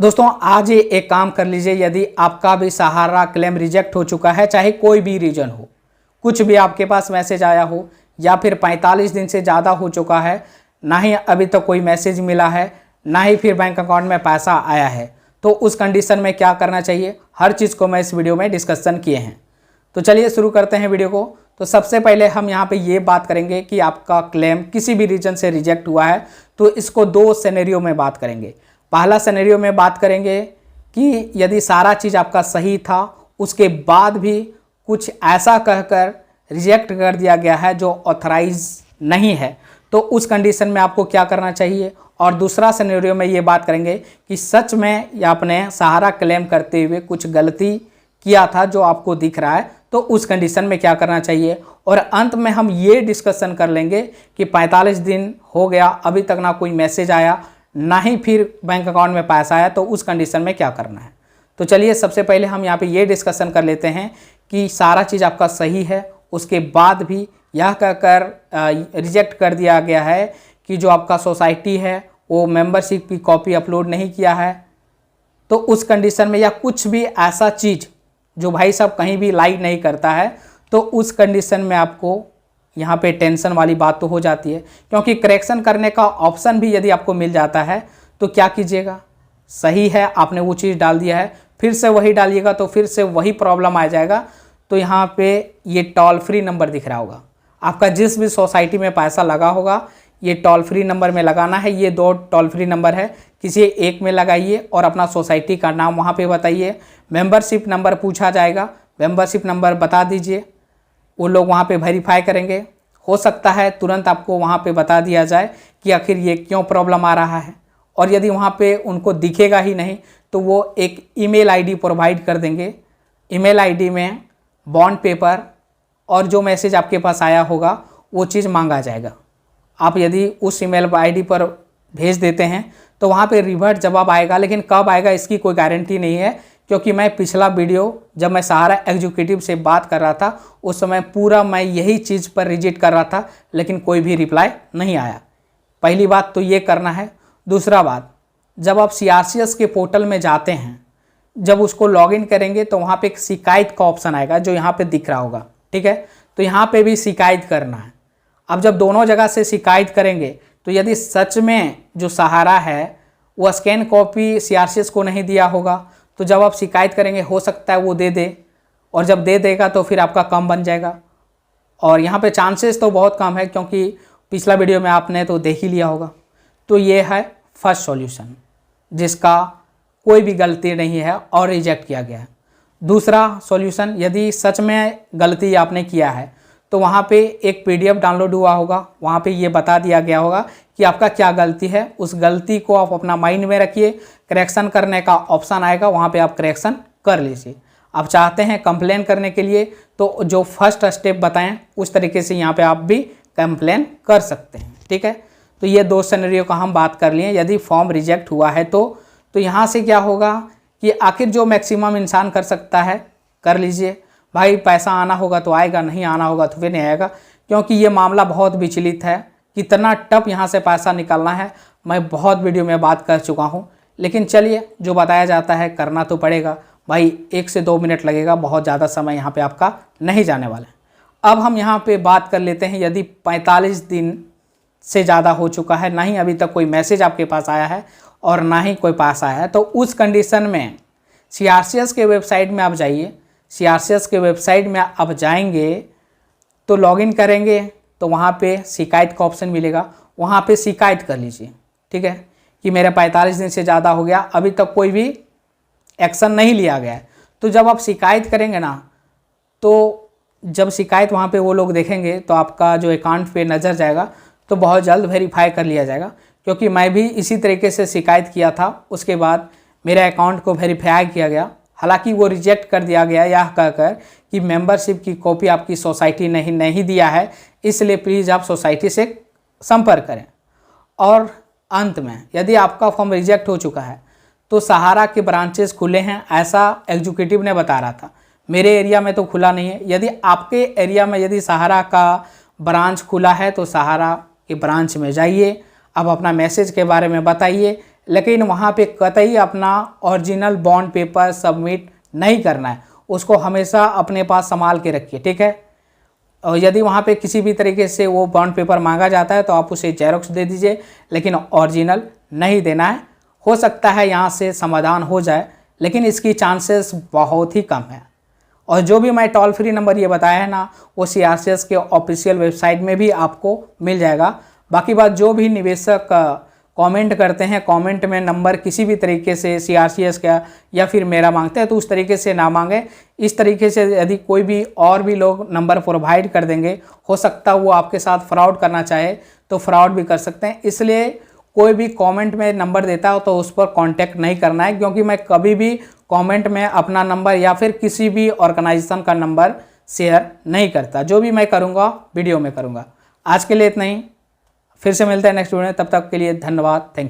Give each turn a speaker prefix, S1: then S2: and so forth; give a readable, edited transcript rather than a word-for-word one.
S1: दोस्तों आज ये एक काम कर लीजिए। यदि आपका भी सहारा क्लेम रिजेक्ट हो चुका है, चाहे कोई भी रीजन हो, कुछ भी आपके पास मैसेज आया हो या फिर 45 दिन से ज़्यादा हो चुका है, ना ही अभी तक कोई मैसेज मिला है, ना ही फिर बैंक अकाउंट में पैसा आया है, तो उस कंडीशन में क्या करना चाहिए, हर चीज़ को मैं इस वीडियो में डिस्कशन किए हैं। तो चलिए शुरू करते हैं वीडियो को। तो सबसे पहले हम यहाँ पे ये बात करेंगे कि आपका क्लेम किसी भी रीजन से रिजेक्ट हुआ है, तो इसको दो सिनेरियो में बात करेंगे। पहला सिनेरियो में बात करेंगे कि यदि सारा चीज़ आपका सही था, उसके बाद भी कुछ ऐसा कहकर रिजेक्ट कर दिया गया है जो ऑथराइज नहीं है, तो उस कंडीशन में आपको क्या करना चाहिए। और दूसरा सिनेरियो में ये बात करेंगे कि सच में या आपने सहारा क्लेम करते हुए कुछ गलती किया था जो आपको दिख रहा है, तो उस कंडीशन में क्या करना चाहिए। और अंत में हम ये डिस्कशन कर लेंगे कि 45 दिन हो गया, अभी तक ना कोई मैसेज आया, ना ही फिर बैंक अकाउंट में पैसा आया, तो उस कंडीशन में क्या करना है। तो चलिए सबसे पहले हम यहाँ पे ये डिस्कशन कर लेते हैं कि सारा चीज़ आपका सही है, उसके बाद भी यह कहकर रिजेक्ट कर दिया गया है कि जो आपका सोसाइटी है वो मेंबरशिप की कॉपी अपलोड नहीं किया है, तो उस कंडीशन में या कुछ भी ऐसा चीज़ जो भाई साहब कहीं भी लाइक नहीं करता है, तो उस कंडीशन में आपको यहाँ पे टेंशन वाली बात तो हो जाती है। क्योंकि करेक्शन करने का ऑप्शन भी यदि आपको मिल जाता है तो क्या कीजिएगा, सही है आपने वो चीज़ डाल दिया है, फिर से वही डालिएगा तो फिर से वही प्रॉब्लम आ जाएगा। तो यहाँ पे ये टोल फ्री नंबर दिख रहा होगा, आपका जिस भी सोसाइटी में पैसा लगा होगा ये टोल फ्री नंबर में लगाना है। ये दो टोल फ्री नंबर है, किसी एक में लगाइए और अपना सोसाइटी का नाम वहाँ पे बताइए। मेंबरशिप नंबर पूछा जाएगा, मेंबरशिप नंबर बता दीजिए, वो लोग वहाँ पे वेरीफाई करेंगे। हो सकता है तुरंत आपको वहाँ पे बता दिया जाए कि आखिर ये क्यों प्रॉब्लम आ रहा है। और यदि वहाँ पे उनको दिखेगा ही नहीं तो वो एक ईमेल आईडी प्रोवाइड कर देंगे। ईमेल आईडी में बॉन्ड पेपर और जो मैसेज आपके पास आया होगा वो चीज़ मांगा जाएगा। आप यदि उस ईमेल आईडी पर भेज देते हैं तो वहाँ पे रिवर्ट जवाब आएगा, लेकिन कब आएगा इसकी कोई गारंटी नहीं है। क्योंकि मैं पिछला वीडियो जब मैं सहारा एग्जीक्यूटिव से बात कर रहा था उस समय पूरा मैं यही चीज़ पर रिजेक्ट कर रहा था, लेकिन कोई भी रिप्लाई नहीं आया। पहली बात तो ये करना है। दूसरा बात, जब आप CRCS के पोर्टल में जाते हैं, जब उसको लॉगिन करेंगे तो वहाँ पे एक शिकायत का ऑप्शन आएगा जो यहाँ पे दिख रहा होगा, ठीक है। तो यहाँ पे भी शिकायत करना है। अब जब दोनों जगह से शिकायत करेंगे तो यदि सच में जो सहारा है वो स्कैन कॉपी CRCS को नहीं दिया होगा, तो जब आप शिकायत करेंगे हो सकता है वो दे दे, और जब दे देगा तो फिर आपका काम बन जाएगा। और यहाँ पे चांसेस तो बहुत कम है क्योंकि पिछला वीडियो में आपने तो देख ही लिया होगा। तो ये है फर्स्ट सॉल्यूशन जिसका कोई भी गलती नहीं है और रिजेक्ट किया गया है। दूसरा सॉल्यूशन, यदि सच में गलती आपने किया है तो वहाँ पे एक PDF डाउनलोड हुआ होगा, वहाँ पे ये बता दिया गया होगा कि आपका क्या गलती है। उस गलती को आप अपना माइंड में रखिए, करेक्शन करने का ऑप्शन आएगा, वहाँ पे आप करेक्शन कर लीजिए। आप चाहते हैं कंप्लेन करने के लिए तो जो फर्स्ट स्टेप बताएं उस तरीके से यहाँ पे आप भी कंप्लेन कर सकते हैं, ठीक है। तो ये दो सिनेरियो का हम बात कर लिए। यदि फॉर्म रिजेक्ट हुआ है तो यहाँ से क्या होगा कि आखिर जो मैक्सिमम इंसान कर सकता है कर लीजिए। भाई पैसा आना होगा तो आएगा, नहीं आना होगा तो फिर नहीं आएगा। क्योंकि ये मामला बहुत विचलित है, कितना टफ यहाँ से पैसा निकालना है मैं बहुत वीडियो में बात कर चुका हूँ। लेकिन चलिए जो बताया जाता है करना तो पड़ेगा भाई, 1 से 2 मिनट लगेगा, बहुत ज़्यादा समय यहाँ पे आपका नहीं जाने वाला है। अब हम यहाँ पे बात कर लेते हैं, यदि 45 दिन से ज़्यादा हो चुका है, ना ही अभी तक कोई मैसेज आपके पास आया है और ना ही कोई पास आया है, तो उस कंडीशन में CRCS के वेबसाइट में आप जाइए। CRCS के वेबसाइट में आप जाएंगे तो लॉगिन करेंगे तो वहाँ पे शिकायत का ऑप्शन मिलेगा, वहाँ पे शिकायत कर लीजिए, ठीक है, कि मेरे 45 दिन से ज़्यादा हो गया, अभी तक कोई भी एक्शन नहीं लिया गया है। तो जब आप शिकायत करेंगे ना, तो जब शिकायत वहाँ पे वो लोग देखेंगे तो आपका जो अकाउंट पे नज़र जाएगा तो बहुत जल्द वेरीफाई कर लिया जाएगा। क्योंकि मैं भी इसी तरीके से शिकायत किया था, उसके बाद मेरे अकाउंट को वेरीफाई किया गया, हालांकि वो रिजेक्ट कर दिया गया यह कहकर कि मेंबरशिप की कॉपी आपकी सोसाइटी नहीं दिया है, इसलिए प्लीज़ आप सोसाइटी से संपर्क करें। और अंत में यदि आपका फॉर्म रिजेक्ट हो चुका है तो सहारा के ब्रांचेस खुले हैं, ऐसा एग्जीक्यूटिव ने बता रहा था। मेरे एरिया में तो खुला नहीं है। यदि आपके एरिया में यदि सहारा का ब्रांच खुला है तो सहारा के ब्रांच में जाइए, आप अपना मैसेज के बारे में बताइए, लेकिन वहाँ पे कतई अपना ओरिजिनल बॉन्ड पेपर सबमिट नहीं करना है, उसको हमेशा अपने पास संभाल के रखिए, ठीक है। और यदि वहाँ पे किसी भी तरीके से वो बॉन्ड पेपर मांगा जाता है तो आप उसे जेरोक्स दे दीजिए, लेकिन ओरिजिनल नहीं देना है। हो सकता है यहाँ से समाधान हो जाए, लेकिन इसकी चांसेस बहुत ही कम है। और जो भी मैं टोल फ्री नंबर ये बताया है ना, वो CRCS के ऑफिशियल वेबसाइट में भी आपको मिल जाएगा। बाकी बात, जो भी निवेशक कमेंट करते हैं, कमेंट में नंबर किसी भी तरीके से CRCS का या फिर मेरा मांगते हैं तो उस तरीके से ना मांगे। इस तरीके से यदि कोई भी और भी लोग नंबर प्रोवाइड कर देंगे, हो सकता है वो आपके साथ फ्रॉड करना चाहे तो फ्रॉड भी कर सकते हैं। इसलिए कोई भी कमेंट में नंबर देता हो तो उस पर कांटेक्ट नहीं करना है, क्योंकि मैं कभी भी कमेंट में अपना नंबर या फिर किसी भी ऑर्गेनाइजेशन का नंबर शेयर नहीं करता। जो भी मैं करूँगा वीडियो में करूँगा। आज के लिए इतना ही, फिर से मिलते हैं नेक्स्ट वीडियो में। तब तक के लिए धन्यवाद, थैंक यू।